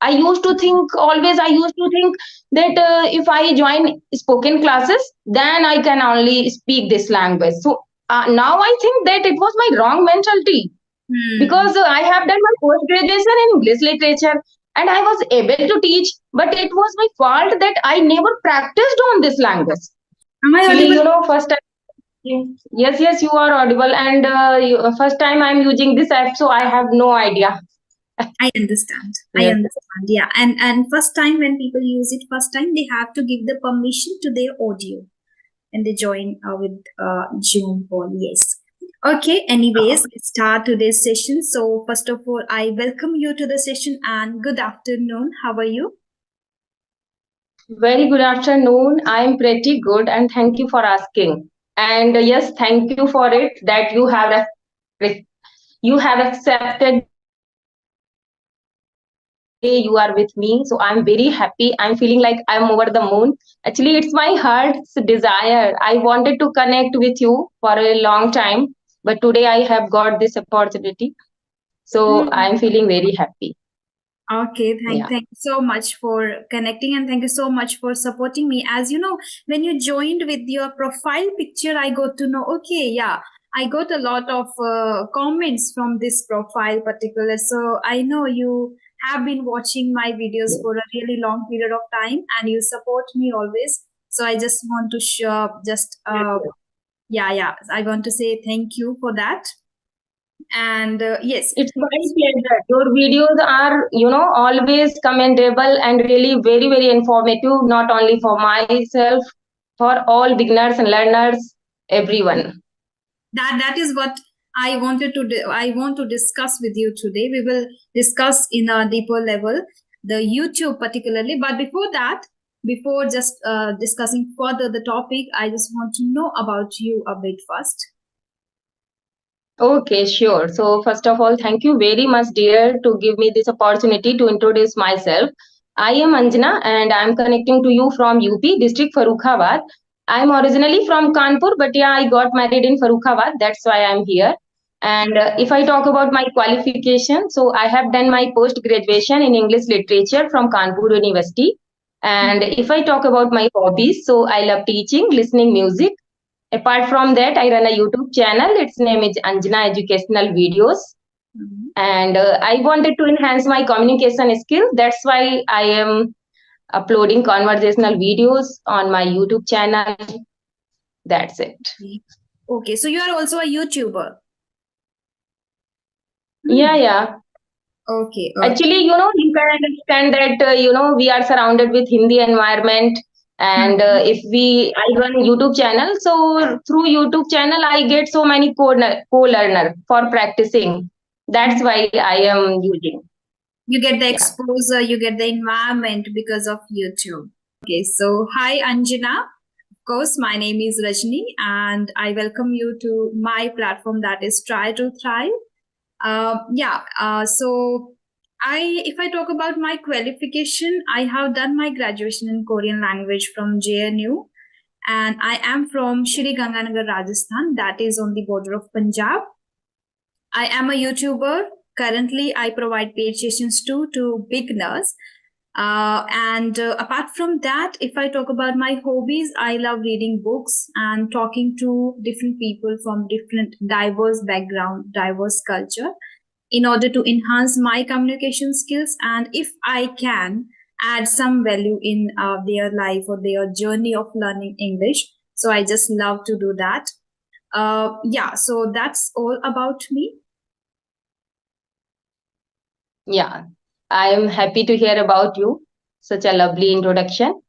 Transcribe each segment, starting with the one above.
I used to think that if I join spoken classes, then I can only speak this language. So now I think that it was my wrong mentality, Hmm. because I have done my post graduation in English literature and I was able to teach, but it was my fault that I never practiced on this language. Am I Actually, audible? first time, yes, yes, you are audible, and first time I'm using this app, so I have no idea. I understand. I Yes. understand. Yeah. And first time when people use it first time, they have to give the permission to their audio and they join with Zoom call. Yes. Okay. Anyways, let's start today's session. So first of all, I welcome you to the session and good afternoon. How are you? Very good afternoon. I'm pretty good, and thank you for asking. And yes, thank you for it that you have accepted me today. You are with me, so I'm very happy. I'm feeling like I'm over the moon. Actually, it's my heart's desire. I wanted to connect with you for a long time, but today I have got this opportunity, so I'm feeling very happy. Okay, Yeah. thank you so much for connecting and thank you so much for supporting me. As you know, when you joined with your profile picture, I got to know, okay, yeah, I got a lot of comments from this profile particular. So I know you have been watching my videos for a really long period of time and you support me always. So I just want to show just yeah, I want to say thank you for that. And yes. It's my pleasure. Your videos are, always commendable and really very, very informative, not only for myself, for all beginners and learners, everyone. That is what I want to discuss with you today. We will discuss in a deeper level the YouTube particularly, but before that, before just discussing further the topic, I just want to know about you a bit first. Okay, sure. So, first of all, thank you very much, dear, to give me this opportunity to introduce myself. I am Anjana and I'm connecting to you from UP, district Farrukhabad. I'm originally from Kanpur, but yeah, I got married in Farrukhabad. That's why I'm here. And if I talk about my qualification, so I have done my post graduation in English literature from Kanpur University. And if I talk about my hobbies, so I love teaching, listening music. Apart from that, I run a YouTube channel. Its name is Anjana Educational Videos. Mhm. And I wanted to enhance my communication skill. That's why I am uploading conversational videos on my YouTube channel. That's it. Okay, so you are also a YouTuber. Yeah, Hmm. yeah. Okay, okay. Actually, you can understand that, we are surrounded with Hindi environment. And Mhm. if I run YouTube channel, so through YouTube channel, I get so many co-learner for practicing. That's why I am using. You get the Yeah. exposure, you get the environment because of YouTube. Okay, so hi Anjana. Of course, my name is Rajni, and I welcome you to my platform that is Try to Thrive. So if I talk about my qualification, I have done my graduation in Korean language from JNU, and I am from Shri Ganganagar, Rajasthan, that is on the border of Punjab. I am a YouTuber. Currently, I provide paid sessions to beginners. And apart from that, if I talk about my hobbies, I love reading books and talking to different people from different diverse background, diverse culture in order to enhance my communication skills. And if I can add some value in their life or their journey of learning English. So I just love to do that. So that's all about me. Yeah. I am happy to hear about you. Such a lovely introduction.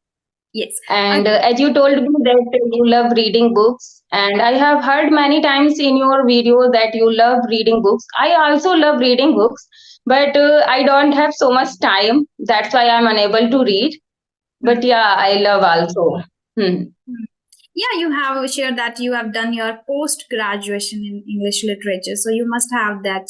Yes. And as you told me that you love reading books, and I have heard many times in your video that you love reading books. I also love reading books, but I don't have so much time. That's why I'm unable to read. But yeah, I love also. Hmm. Yeah, you have shared that you have done your post graduation in English literature, so you must have that,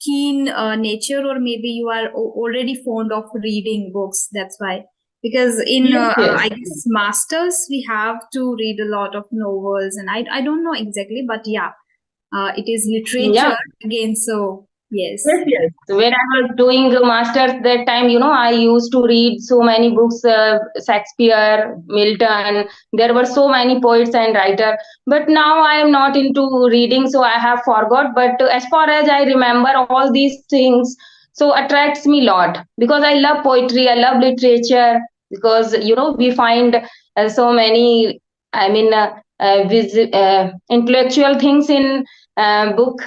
keen nature, or maybe you are already fond of reading books. That's why, because in Yes, yes. I guess masters we have to read a lot of novels, and I don't know exactly, but yeah, it is Yeah, literature again. So. Yes. Yes, yes. When I was doing a master's that time, I used to read so many books, Shakespeare, Milton. There were so many poets and writers. But now I am not into reading, so I have forgot. But as far as I remember, all these things so attracts me a lot because I love poetry, I love literature because we find so many, I mean, intellectual things in book,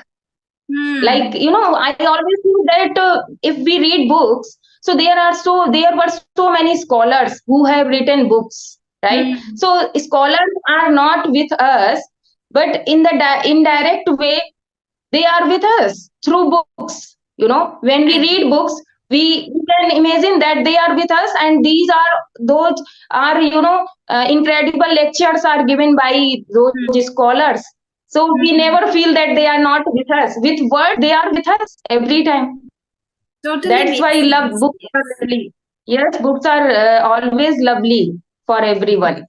like I always think that if we read books, so there were so many scholars who have written books, right? Hmm. So scholars are not with us, but in the indirect way they are with us through books. When we Right. read books, we can imagine that they are with us, and those are incredible lectures are given by Hmm. those scholars. So we Hmm. never feel that they are not with us. With word, they are with us every time. Totally That's why makes love sense. books are Yes. lovely. Yes, books are always lovely for everyone.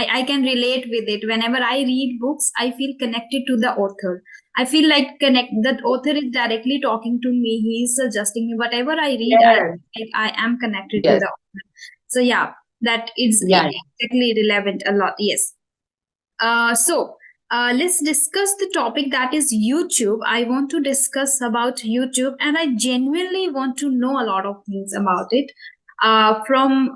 I can relate with it. Whenever I read books, I feel connected to the author. I feel like that author is directly talking to me. He is suggesting me whatever I read. Yes, I am connected to yes, the author. So yeah, that is yeah. exactly relevant a lot. Yes. Let's discuss the topic that is YouTube. I want to discuss about YouTube, and I genuinely want to know a lot of things about it. From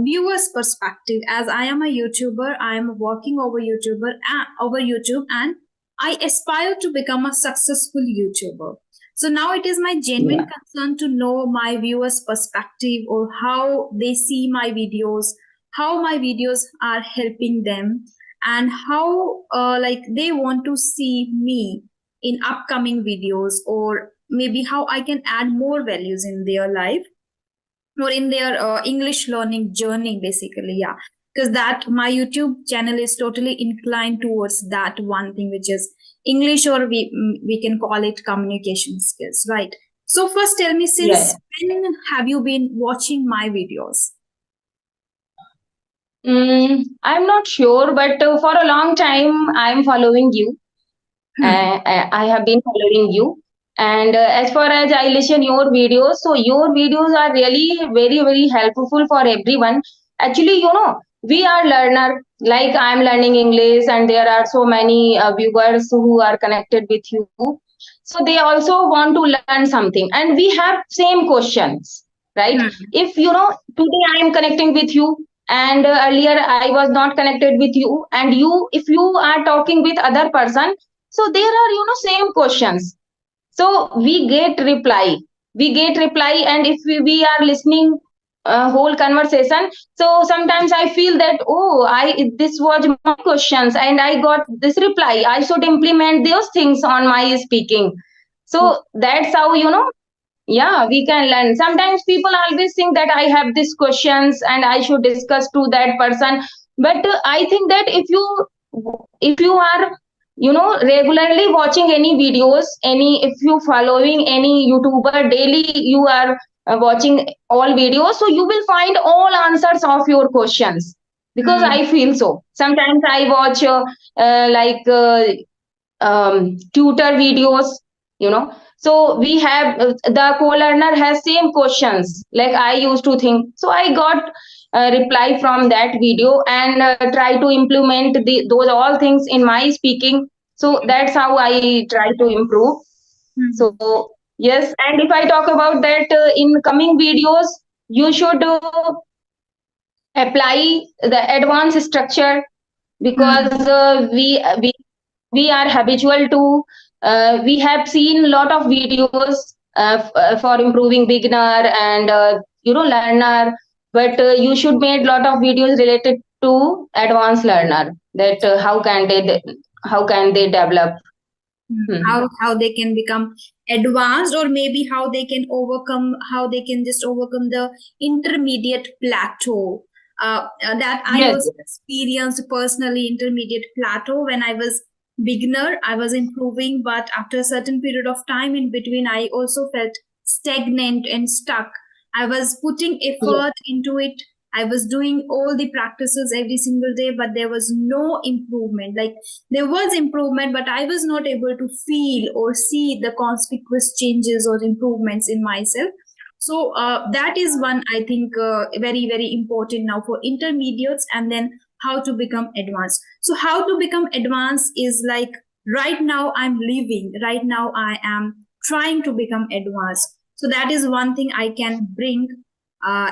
viewers' perspective, as I am a YouTuber, I am working over YouTube, and I aspire to become a successful YouTuber. So now it is my genuine Yeah. concern to know my viewers' perspective or how they see my videos, how my videos are helping them, and how like they want to see me in upcoming videos, or maybe how I can add more values in their life or in their English learning journey, basically. Yeah, because that my YouTube channel is totally inclined towards that one thing, which is English, or we can call it communication skills, right? So first tell me, Yeah. since when have you been watching my videos? I'm not sure, but for a long time, I'm following you. Hmm. I have been following you. And as far as I listen your videos, so your videos are really very, very helpful for everyone. Actually, we are learner. Like I'm learning English, and there are so many viewers who are connected with you. So they also want to learn something, and we have same questions, right? Hmm. If today I am connecting with you, and earlier I was not connected with you, and if you are talking with other person, so there are same questions, so we get reply, and if we are listening whole conversation, so sometimes I feel that, oh, I this was my questions and I got this reply, I should implement those things on my speaking. So that's how yeah, we can learn. Sometimes people always think that I have these questions and I should discuss to that person, but I think that if you are regularly watching any videos, if you following any YouTuber daily, you are watching all videos, so you will find all answers of your questions, because Hmm. I feel so. Sometimes I watch like tutor videos, so we have the co-learner has same questions like I used to think, so I got a reply from that video and try to implement those all things in my speaking. So that's how I try to improve. So Hmm. yes, and if I talk about that in coming videos, you should apply the advanced structure, because Hmm. we are habitual to we have seen a lot of videos for improving beginner and learner, but you should make a lot of videos related to advanced learner, that how can they develop. Hmm. How they can become advanced, or maybe how they can just overcome the intermediate plateau, that I Yes, also experienced personally. Intermediate plateau, when I was beginner, I was improving, but after a certain period of time in between, I also felt stagnant and stuck. I was putting yes, effort into it, I was doing all the practices every single day, but there was no improvement. Like there was improvement, but I was not able to feel or see the conspicuous changes or improvements in myself. So that is one, I think, very, very important now for intermediates, and then how to become advanced. So how to become advanced is like right now I'm living, right now I am trying to become advanced. So that is one thing I can bring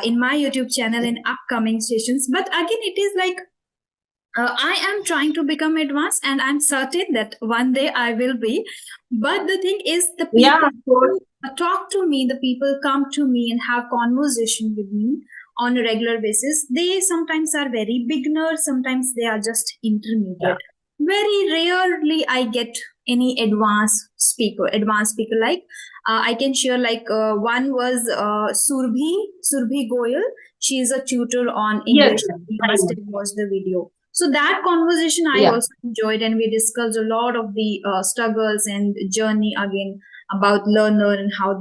in my YouTube channel in upcoming sessions. But again, it is like I am trying to become advanced, and I'm certain that one day I will be. But the thing is, the Yeah, people of course. who talk to me, the people come to me and have conversation with me on a regular basis, they sometimes are very beginners, sometimes they are just intermediate. Very rarely I get any advanced speaker like I can share like one was Surbhi Goyal. She is a tutor on Yes, English. You I must know. have watched the video. So that conversation I Yeah. also enjoyed, and we discussed a lot of the struggles and journey again about learner and how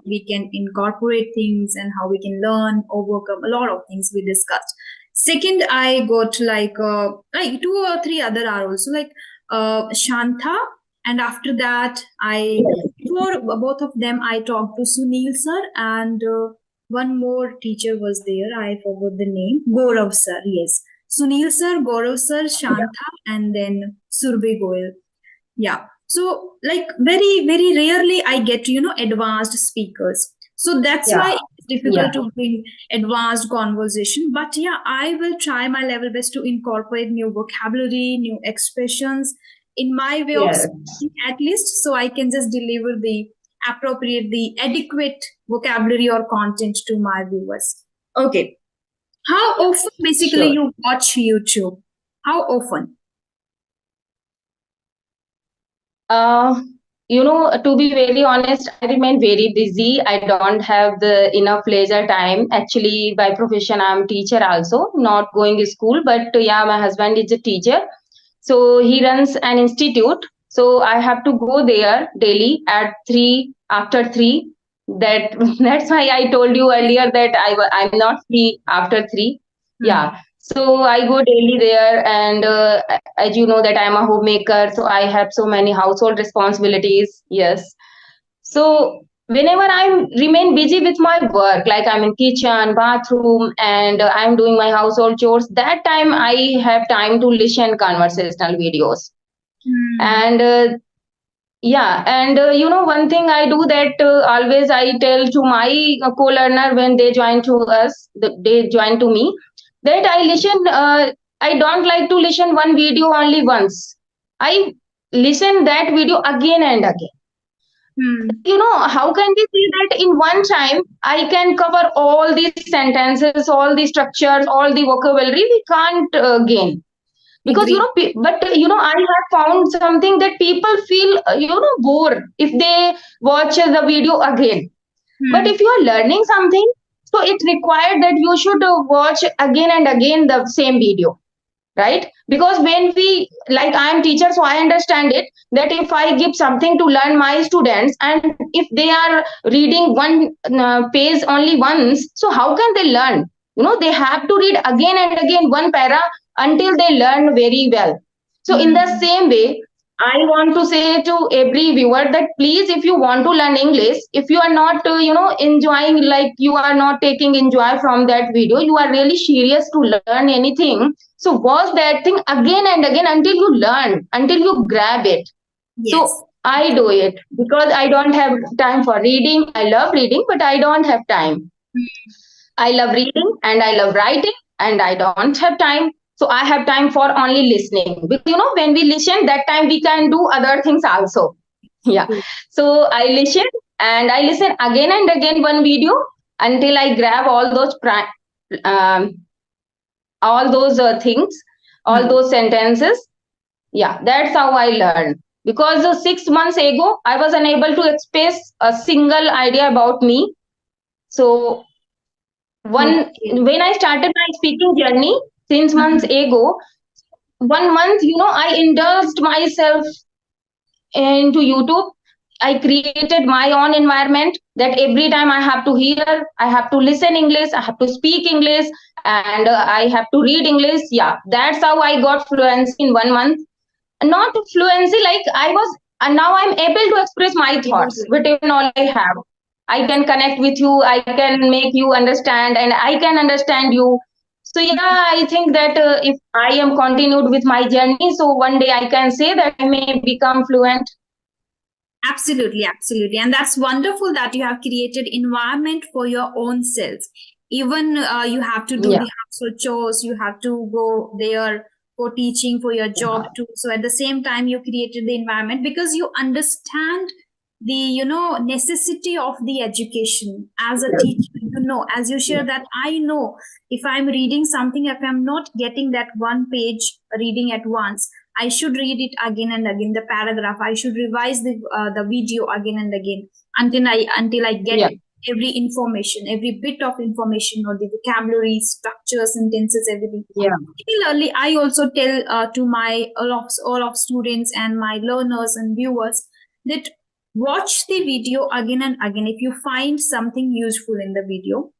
we can incorporate things and how we can learn, overcome a lot of things we discussed. Second, I got like two or three other are also like Shantha, and after that I for both of them I talked to Sunil sir, and one more teacher was there. I forgot the name. Gaurav sir. Yes, Sunil sir, Gaurav sir, Shantha, and then Surbhi Goyal. Yeah. So like very, very rarely I get, advanced speakers. So that's Yeah. why it's Yeah. difficult to bring advanced conversation. But yeah, I will try my level best to incorporate new vocabulary, new expressions in my way of Yes. speaking at least, so I can just deliver the appropriate, the adequate vocabulary or content to my viewers. Okay. How often basically Sure. you watch YouTube? How often? Uh, to be very honest, I remain very busy. I don't have the enough leisure time. Actually, by profession, I'm teacher also, not going to school. But yeah, my husband is a teacher, so he runs an institute. So I have to go there daily at 3 after 3. That that's why I told you earlier that I'm not free after 3. Hmm. Yeah. So I go daily there, and as you know that I'm a homemaker, so I have so many household responsibilities. Yes. So whenever I remain busy with my work, like I'm in kitchen, bathroom, and I'm doing my household chores, that time I have time to listen conversational videos. Hmm. And yeah, and one thing I do that always I tell to my co-learner when they join to us, they join to me, that I listen. I don't like to listen one video only once. I listen that video again and again. Hmm. How can we say that in one time I can cover all these sentences, all the structures, all the vocabulary? We can't gain, because Agree. but I have found something that people feel bored if they watch the video again. But Hmm. if you are learning something, so it's required that you should watch again and again the same video, right? Because when we, like, I am teacher, so I understand it, that if I give something to learn my students, and if they are reading one page only once, so how can they learn? They have to read again and again one para until they learn very well. So in the Hmm. same way, I want to say to every viewer that please, if you want to learn English, if you are not enjoying, like you are not taking enjoy from that video, you are really serious to learn anything, so watch that thing again and again until you learn, until you grab it. So Yes. I do it because I don't have time for reading. I love reading, but I don't have time. Hmm. I love reading and I love writing, and I don't have time. So I have time for only listening, because when we listen, that time we can do other things also. Yeah. Agree. So I listen, and I listen again and again one video until I grab um, all those things, all Hmm. those sentences. Yeah, that's how I learned. Because 6 months ago, I was unable to express a single idea about me. So Okay. when I started my speaking journey 6 months Hmm. ago, 1 month, I indulged myself into YouTube. I created my own environment that every time I have to hear, I have to listen English, I have to speak English, and I have to read English. Yeah, that's how I got fluency in 1 month. Not fluency, like I was, and now I'm able to express my thoughts, whatever knowledge I have. I can connect with you, I can make you understand, and I can understand you. So yeah, I think that if I am continued with my journey, so one day I can say that I may become fluent. Absolutely, absolutely. And that's wonderful that you have created environment for your own self. Even you have to do Yeah. the household chores, you have to go there for teaching, for your job too. So at the same time, you created the environment because you understand the, necessity of the education as a teacher. As you share that, I know if I'm reading something, if I'm not getting that one page reading at once, I should read it again and again, the paragraph. I should revise the video again and again until I get Yeah. every information, every bit of information, or the vocabulary, structure, sentences, everything. Yeah. Similarly, I also tell to my all of students and my learners and viewers that watch the video again and again if you find something useful in the video.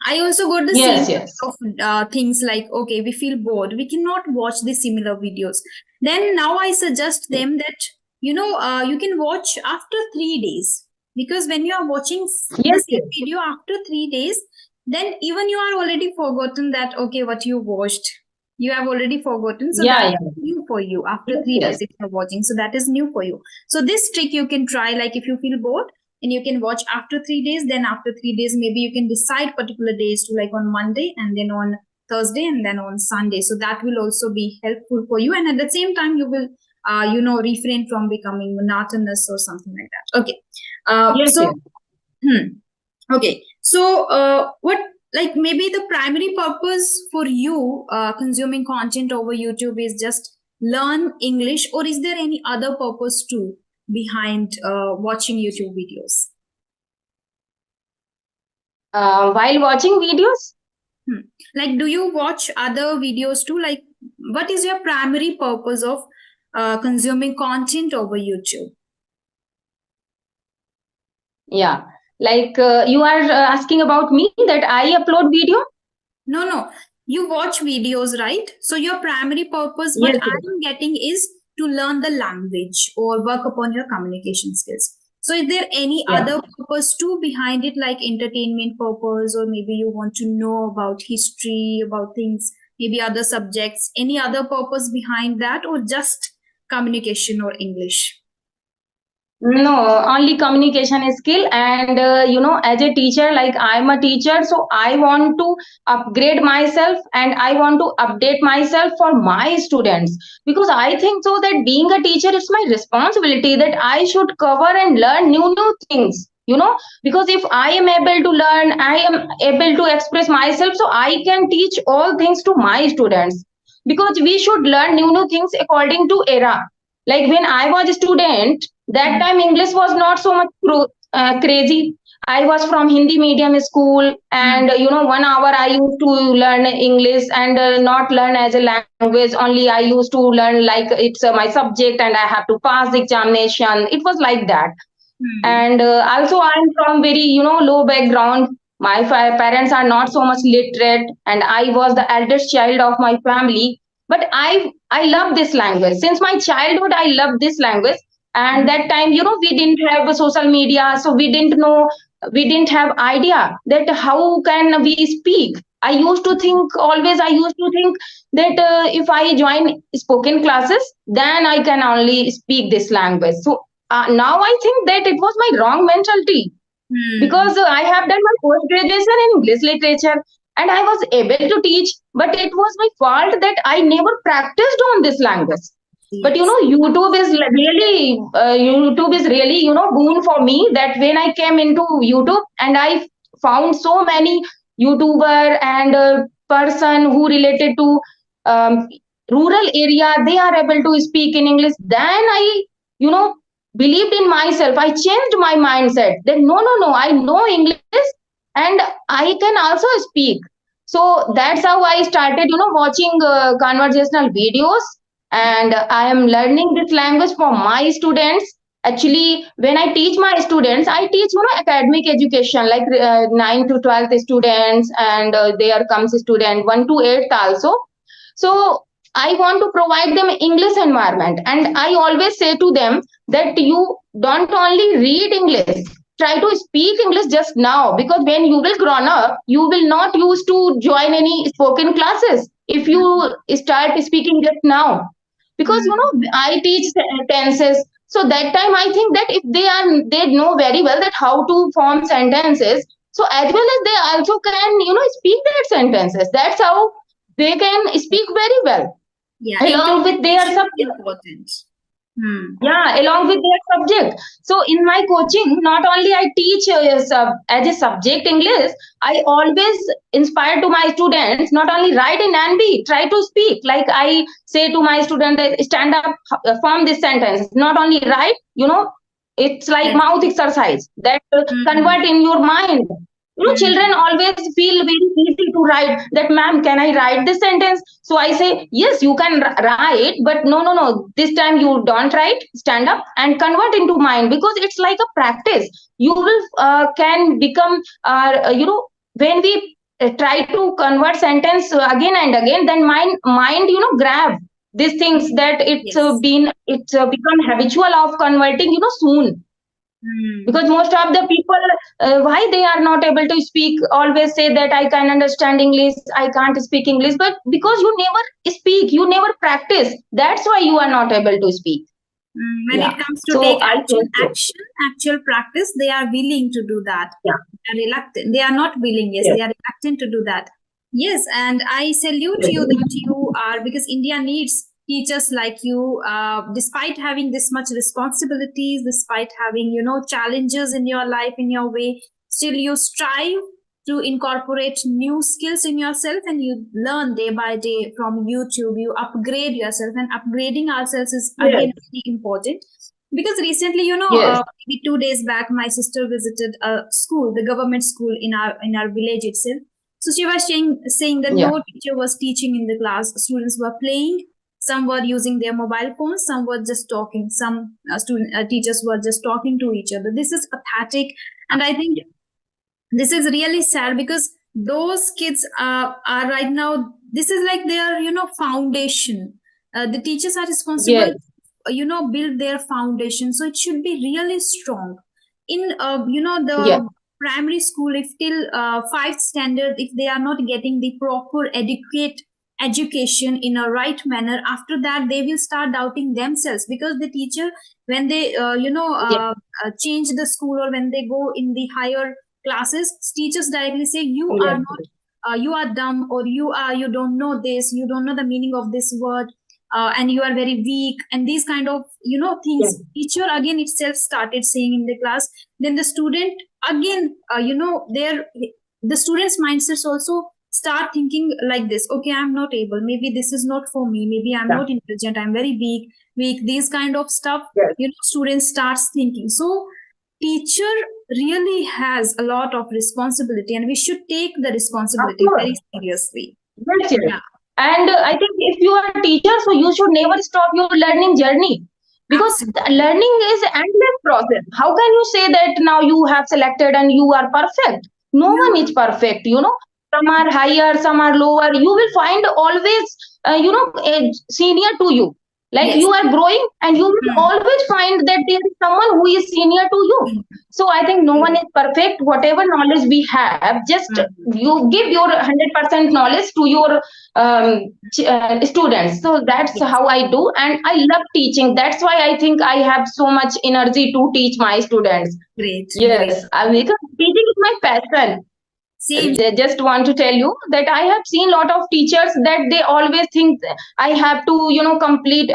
I also got the same Yes, yes. of things like, okay, we feel bored. We cannot watch the similar videos. Then now I suggest them that, you can watch after 3 days. Because when you are watching the Yes, same yes. video after 3 days, then even you are already forgotten that, okay, what you watched. You have already forgotten. So Yeah, that's yeah. new for you after Yes, 3 days yes. if you're watching. So that is new for you. So this trick you can try, like if you feel bored, and you can watch after 3 days, then after 3 days maybe you can decide particular days to, like on Monday and then on Thursday and then on Sunday. So that will also be helpful for you, and at the same time you will refrain from becoming monotonous or something like that. Okay. Yes, So yes. okay, so what, like maybe the primary purpose for you consuming content over YouTube is just learn English, or is there any other purpose too behind watching YouTube videos? While watching videos? Like, do you watch other videos too? Like, what is your primary purpose of consuming content over YouTube? Yeah. Like you are asking about me that I upload video? No. You watch videos, right? So your primary purpose, what Yes, yes. I'm getting is to learn the language or work upon your communication skills. So is there any Yeah. other purpose too behind it, like entertainment purpose, or maybe you want to know about history, about things, maybe other subjects, any other purpose behind that, or just communication or English? No, only communication skill. And as a teacher, like I'm a teacher, so I want to upgrade myself and I want to update myself for my students, because I think so that being a teacher, it's my responsibility that I should cover and learn new things. Because if I am able to learn, I am able to express myself, so I can teach all things to my students. Because we should learn new things according to era. Like when I was a student, that time English was not so much crazy. I was from Hindi medium school, and 1 hour I used to learn English, and not learn as a language. Only I used to learn like it's my subject, and I have to pass the examination. It was like that. And also I'm from very low background. My parents are not so much literate, and I was the eldest child of my family. But I love this language since my childhood. I love this language. And that time, we didn't have social media, so we didn't know, we didn't have idea that how can we speak. I used to think that if I join spoken classes, then I can only speak this language. So now I think that it was my wrong mentality, because I have done my post graduation in English literature and I was able to teach, but it was my fault that I never practiced on this language. But Yes. YouTube is really boon for me, that when I came into YouTube and I found so many YouTuber and person who related to um, rural area, they are able to speak in English. Then I you know believed in myself. I changed my mindset that no, I know English and I can also speak. So that's how I started watching conversational videos, and I am learning this language for my students Actually, when I teach my students, I teach academic education like 9 to 12th students, and there comes student 1 to 8th also. So I want to provide them English environment, and I always say to them that you don't only read English, try to speak English just now, because when you will grown up, you will not use to join any spoken classes if you start speaking just now. Because I teach tenses, so that time I think that if they know very well that how to form sentences, so as well as they also can speak that sentences. That's how they can speak very well Yeah, along with their interpretation is subject. important. Yeah, along with their subject. So in my coaching, not only I teach as a subject English, I always inspire to my students not only write in NB, try to speak. Like I say to my student that stand up, form this sentence. Not only write, it's like Yes. mouth exercise that convert in your mind. Children always feel very easy to write that, ma'am, can I write this sentence? So I say, yes, you can write, but no. This time you don't write, stand up and convert into mind, because it's like a practice. You will can become, when we try to convert sentence again and again, then mind, grab these things that it's become habitual of converting, soon. Because most of the people, why they are not able to speak, always say that I can understand English, I can't speak English, but because you never speak, you never practice, that's why you are not able to speak. When it comes to So take I think so. actual practice, they are willing to do that. Yeah. They are reluctant. They are not willing, yes, they are reluctant to do that. Yes, and I salute you that you are, because India needs teachers like you, despite having this much responsibilities, despite having, challenges in your life, in your way, still you strive to incorporate new skills in yourself, and you learn day by day from YouTube. You upgrade yourself, and upgrading ourselves is again really important. Because recently, maybe 2 days back, my sister visited a school, the government school in our village itself. So she was saying that no teacher was teaching in the class. Students were playing. Some were using their mobile phones. Some were just talking. Some teachers were just talking to each other. This is pathetic, and I think this is really sad, because those kids are right now, this is like their foundation. The teachers are responsible build their foundation, so it should be really strong. In the primary school, if till 5th standard, if they are not getting the proper adequate education in a right manner, after that they will start doubting themselves, because the teacher, when they change the school, or when they go in the higher classes, teachers directly say you are not, you are dumb, or you don't know this, you don't know the meaning of this word, and you are very weak, and these kind of things teacher again itself started saying in the class. Then the student again, the students mindsets also start thinking like this: okay, I'm not able, maybe this is not for me, maybe I'm not intelligent, I'm very weak, these kind of stuff. Students starts thinking. So teacher really has a lot of responsibility, and we should take the responsibility very seriously. And I think if you are a teacher, so you should never stop your learning journey, because learning is an endless process. How can you say that now you have selected and you are perfect? No one is perfect, some are higher, some are lower. You will find always a senior to you. Like you are growing, and you will always find that there is someone who is senior to you. So I think no one is perfect. Whatever knowledge we have, just you give your 100% knowledge to your students. So that's how I do, and I love teaching. That's why I think I have so much energy to teach my students. Great. Yes, because teaching is my passion. I just want to tell you that I have seen a lot of teachers that they always think I have to,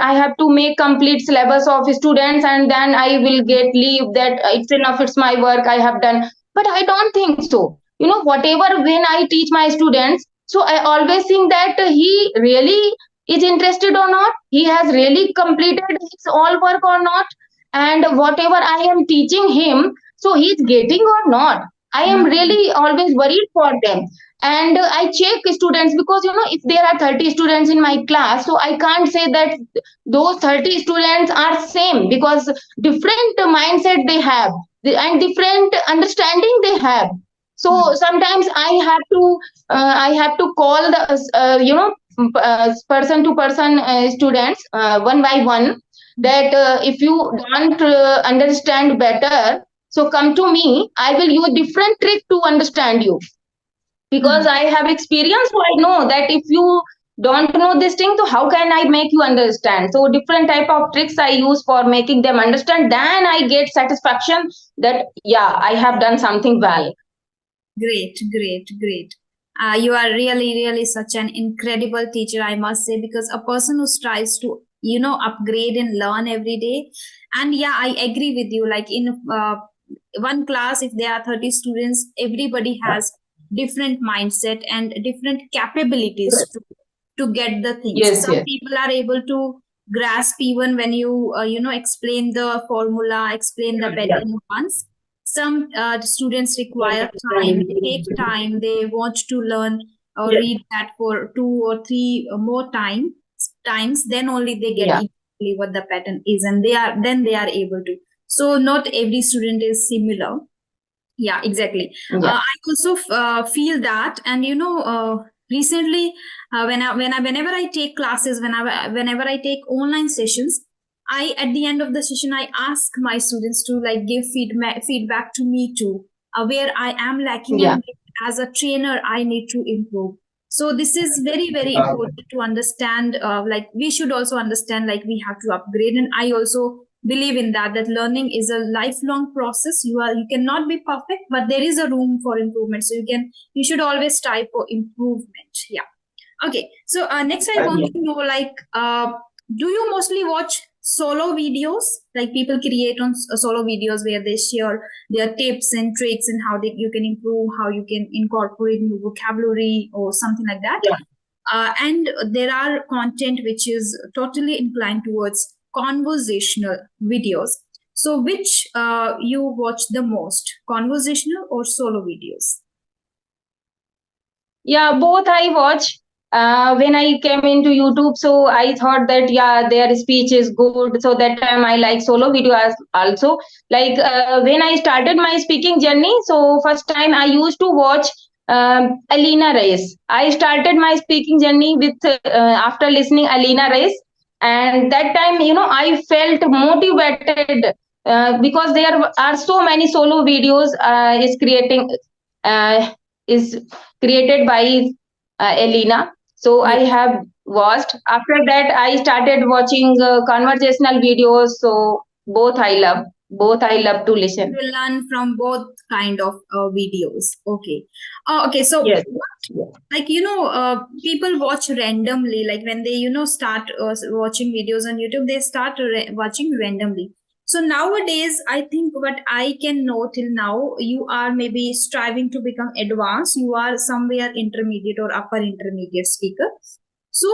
I have to make complete syllabus of students, and then I will get leave, that it's enough, it's my work, I have done. But I don't think so. Whatever, when I teach my students, so I always think that he really is interested or not, he has really completed his all work or not, and whatever I am teaching him, so he's getting or not. I am really always worried for them. and I check students, because if there are 30 students in my class, so I can't say that those 30 students are same, because different mindset they have, and different understanding they have. So sometimes I have to call the person to person students one by one, that if you don't understand better, so come to me, I will use different trick to understand you, because I have experience. So I know that if you don't know this thing, so how can I make you understand? So different type of tricks I use for making them understand, then I get satisfaction that yeah, I have done something well. Great, great, great. You are really, really such an incredible teacher, I must say, because a person who strives to, upgrade and learn every day. And yeah, I agree with you. Like in one class, if there are 30 students, everybody has different mindset and different capabilities to get the things. Yes, Some yes. people are able to grasp even when you, explain the formula, explain the pattern once. Some students require time, they take time, they want to learn or read that for 2 or 3 more times, then only they get Yeah. exactly what the pattern is, and they are able to. So not every student is similar. Yeah, exactly. Yeah. I also feel that, and recently, whenever I take classes, whenever I take online sessions, at the end of the session, I ask my students to like give feedback to me too, where I am lacking, Yeah. and as a trainer, I need to improve. So this is very, very important to understand. Like we should also understand, like we have to upgrade, and I also believe in that learning is a lifelong process. You cannot be perfect, but there is a room for improvement, so you should always strive for improvement. Yeah. Okay, so next I want to know, like, do you mostly watch solo videos, like people create on solo videos where they share their tips and tricks and how you can improve, how you can incorporate new vocabulary or something like that? Yeah. And there are content which is totally inclined towards conversational videos. So which you watch the most, conversational or solo videos? Yeah, both I watch. When I came into YouTube, so I thought that yeah, their speech is good. So that time I like solo videos also. Like when I started my speaking journey, so first time I used to watch Alina Reyes. I started my speaking journey with after listening Alina Reyes, and that time I felt motivated because there are so many solo videos uh, is created by Elena. So I Yes. have watched. After that, I started watching conversational videos. So both I love. Both I love to listen. We learn from both kind of videos. Okay. Okay, so Yes. like people watch randomly, like when they start watching videos on YouTube, they start watching randomly. So nowadays, I think what I can know till now, you are maybe striving to become advanced, you are somewhere intermediate or upper intermediate speaker. So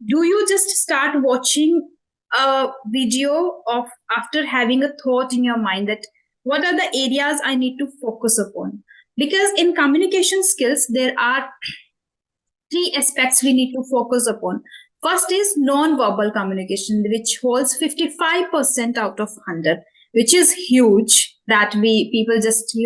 do you just start watching a video of after having a thought in your mind that what are the areas I need to focus upon? Because in communication skills, there are three aspects we need to focus upon. First is non-verbal communication, which holds 55% out of 100, which is huge that we people just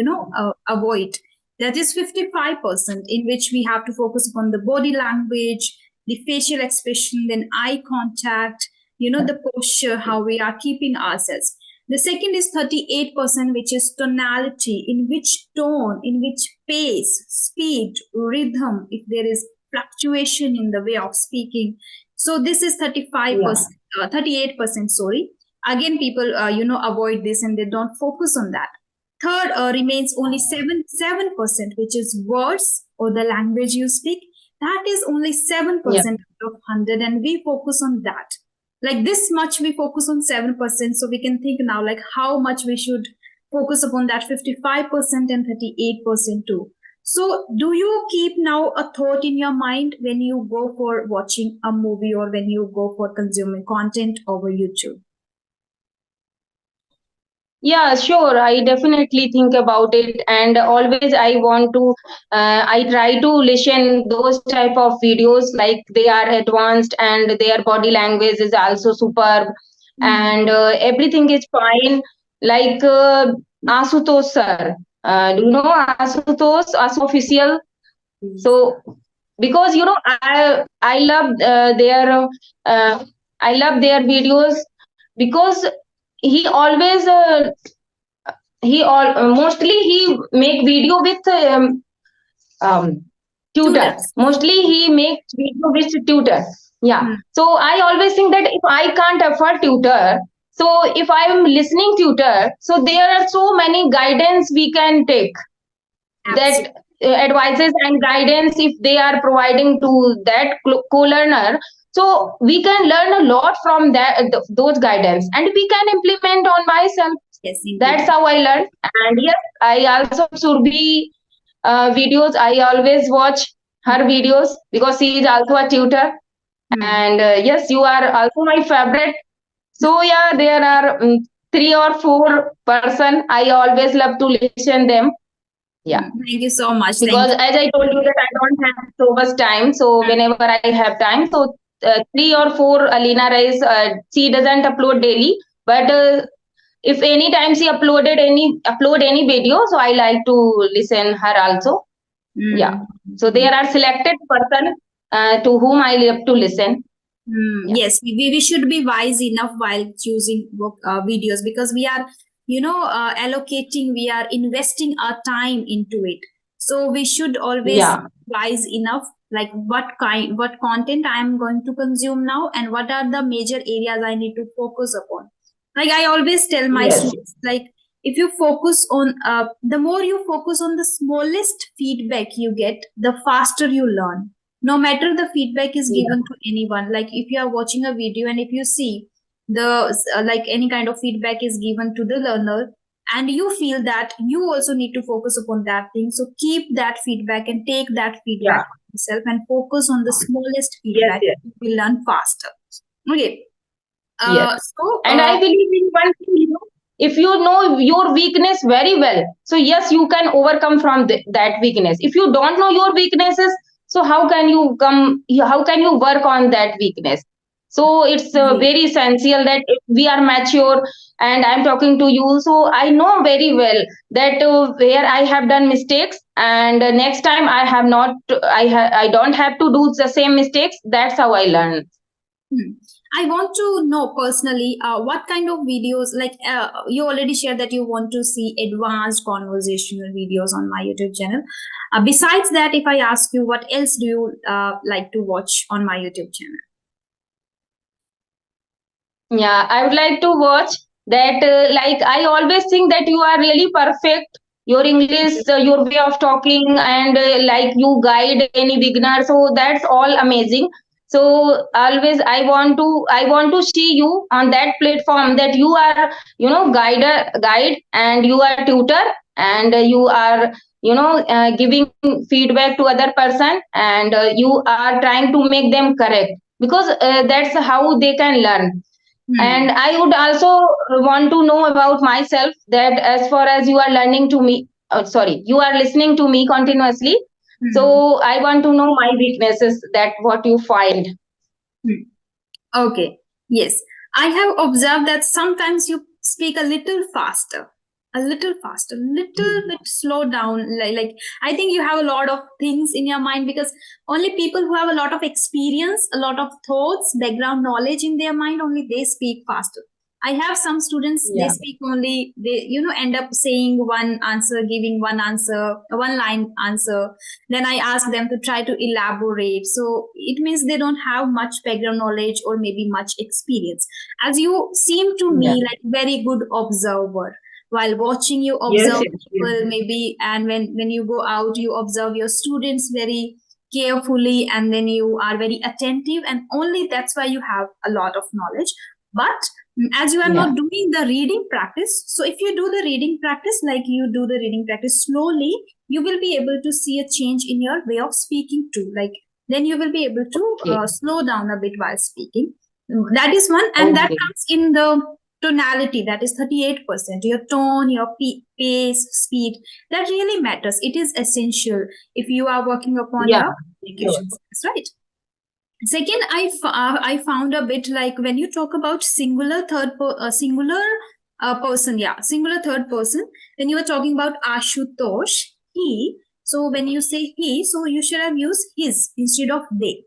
avoid. That is 55%, in which we have to focus upon the body language, the facial expression, then eye contact, the posture, how we are keeping ourselves. The second is 38%, which is tonality, in which tone, in which pace, speed, rhythm, if there is fluctuation in the way of speaking. So this is 35%, 38%, sorry. Again, people, avoid this and they don't focus on that. Third remains only 7%, which is words or the language you speak. That is only 7% Yeah. of 100, and we focus on that. Like this much, we focus on 7%. So we can think now, like how much we should focus upon that 55% and 38% too. So, do you keep now a thought in your mind when you go for watching a movie or when you go for consuming content over YouTube? Yeah, sure. I definitely think about it, and always I want to. I try to listen those type of videos, like they are advanced and their body language is also superb, and everything is fine. Like Asutosh sir. Do you know Asutosh? Asutosh official. So because I love uh, I love their videos because he always he all mostly he make video with um, tutor. Tutors. Mostly he makes video with tutor. Yeah. Hmm. So I always think that if I can't afford tutor, so if I am listening tutor, so there are so many guidance we can take, Absolutely. that advices and guidance if they are providing to that co-learner, so we can learn a lot from that those guidance, and we can implement on myself. Yes, That's indeed. how I learned. And yes, I also Surbi videos. I always watch her videos because she is also a tutor. Hmm. And yes, you are also my favorite. So yeah, there are three or four person. I always love to listen them. Yeah, Thank you so much. because Thank you. as I told you that I don't have so much time. So whenever I have time, so three or four Alina Rice, she doesn't upload daily, but if any time she upload any video, so I like to listen her also. Yeah. So Hmm. there are selected person to whom I love to listen. Yeah. Yes, we should be wise enough while choosing videos, because we are, allocating, we are investing our time into it. So we should always Yeah. be wise enough, like what content I am going to consume now, and what are the major areas I need to focus upon. Like I always tell my Yes. students, like if you focus on, the more you focus on the smallest feedback you get, the faster you learn, no matter the feedback is Yeah. given to anyone. Like if you are watching a video and if you see the like any kind of feedback is given to the learner, and you feel that you also need to focus upon that thing, so keep that feedback and take that feedback Yeah. for yourself and focus on the smallest Yes. feedback. Yes. You will learn faster. Okay. Yes. So And I believe in one thing, if you know your weakness very well, so yes, you can overcome from that weakness. If you don't know your weaknesses, so how can you work on that weakness? So it's very essential that if we are mature, and I'm talking to you, so I know very well that where I have done mistakes, and next time I don't have to do the same mistakes. That's how I learn. I want to know personally, what kind of videos, like you already shared that you want to see advanced conversational videos on my YouTube channel. Besides that, if I ask you, what else do you like to watch on my YouTube channel? Yeah, I would like to watch that. Like, I always think that you are really perfect. Your English, your way of talking, and like you guide any beginner. So that's all amazing. So always, I want to see you on that platform, that you are, guide, and you are tutor, and you are, giving feedback to other person, and you are trying to make them correct, because that's how they can learn. And I would also want to know about myself, that as far as you are learning to me, sorry, you are listening to me continuously. So I want to know my weaknesses, that what you find. Okay. Yes. I have observed that sometimes you speak a little faster, little bit slow down. Like I think you have a lot of things in your mind, because only people who have a lot of experience, a lot of thoughts, background knowledge in their mind, only they speak faster. I have some students, they Yeah. speak only, they, end up saying one answer, giving one answer, one line answer. Then I ask them to try to elaborate. So it means they don't have much background knowledge or maybe much experience. As you seem to Yeah. me like very good observer. While watching, you Yes, observe yes, yes. people maybe, and when you go out, you observe your students very carefully, and then you are very attentive, and only that's why you have a lot of knowledge. But as you are Yeah. not doing the reading practice, so if you do the reading practice, like you do the reading practice slowly, you will be able to see a change in your way of speaking too. Like then you will be able to Okay. slow down a bit while speaking. That is one, and that Okay. comes in the tonality, that is 38%, your tone, your pace, speed, that really matters. It is essential if you are working upon Yeah, your sure. communication skills, right? Second, I found a bit like when you talk about singular person, yeah, singular third person. When you are talking about Ashutosh, he. So when you say he, so you should have used his instead of they.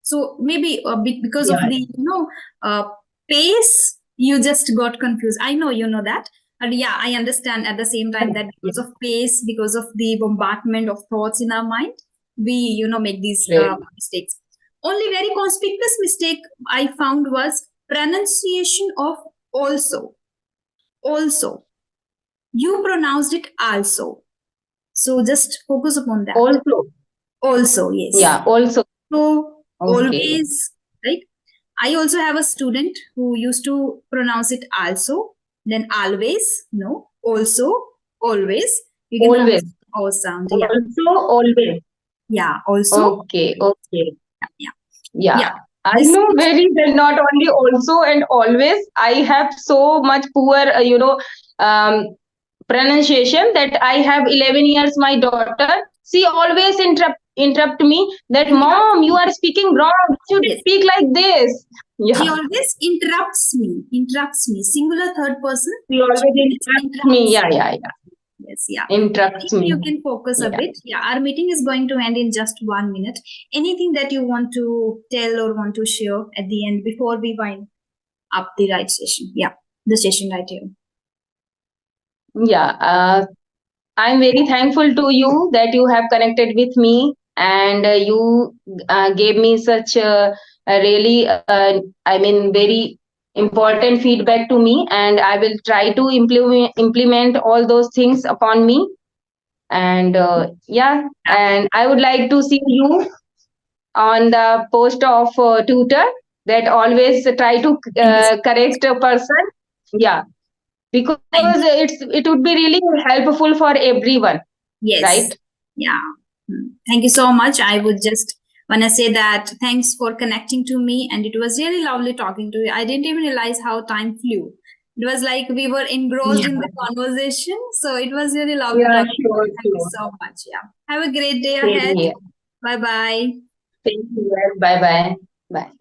So maybe a bit because of Yeah, the pace, you just got confused. I know you know that, but yeah, I understand at the same time that because of pace, because of the bombardment of thoughts in our mind, we make these great. mistakes. Only very conspicuous mistake I found was pronunciation of also. Also, you pronounced it also. So just focus upon that. Also, Also, yes. yeah, also. So Okay. always, right? I also have a student who used to pronounce it also, then always, no, also, always. You can Always. focus on all sound. Yeah. Also, always. Yeah. Also. Okay, okay. Yeah. Yeah. Yeah. I This know is very well, not only also and always. I have so much poor, um, pronunciation that I have 11 years. My daughter, she always interrupt me that mom, you are speaking wrong. You should yes. speak like this. She Yeah, always interrupts me. Interrupts me. Singular third person. she always She always interrupts me. Yeah, yeah, yeah. Yes, yeah. Interrupts If you me. can focus a Yeah. bit. Yeah, our meeting is going to end in just 1 minute. Anything that you want to tell or want to share at the end before we wind up the right session? Yeah, the session right here. Yeah. I'm very thankful to you that you have connected with me and you gave me such a really, I mean, very important feedback to me, and I will try to implement all those things upon me. And yeah, and I would like to see you on the post of tutor that always try to correct a person. Yeah, because it would be really helpful for everyone. Yes. Right? Yeah. Thank you so much. I would just want to say that thanks for connecting to me, and it was really lovely talking to you. I didn't even realize how time flew. It was like we were engrossed in the conversation. So it was really lovely Yeah, talking to sure, you. Thank you sure. so much. Yeah. Have a great day Same ahead. here. Bye bye. Same here. Bye bye. Bye.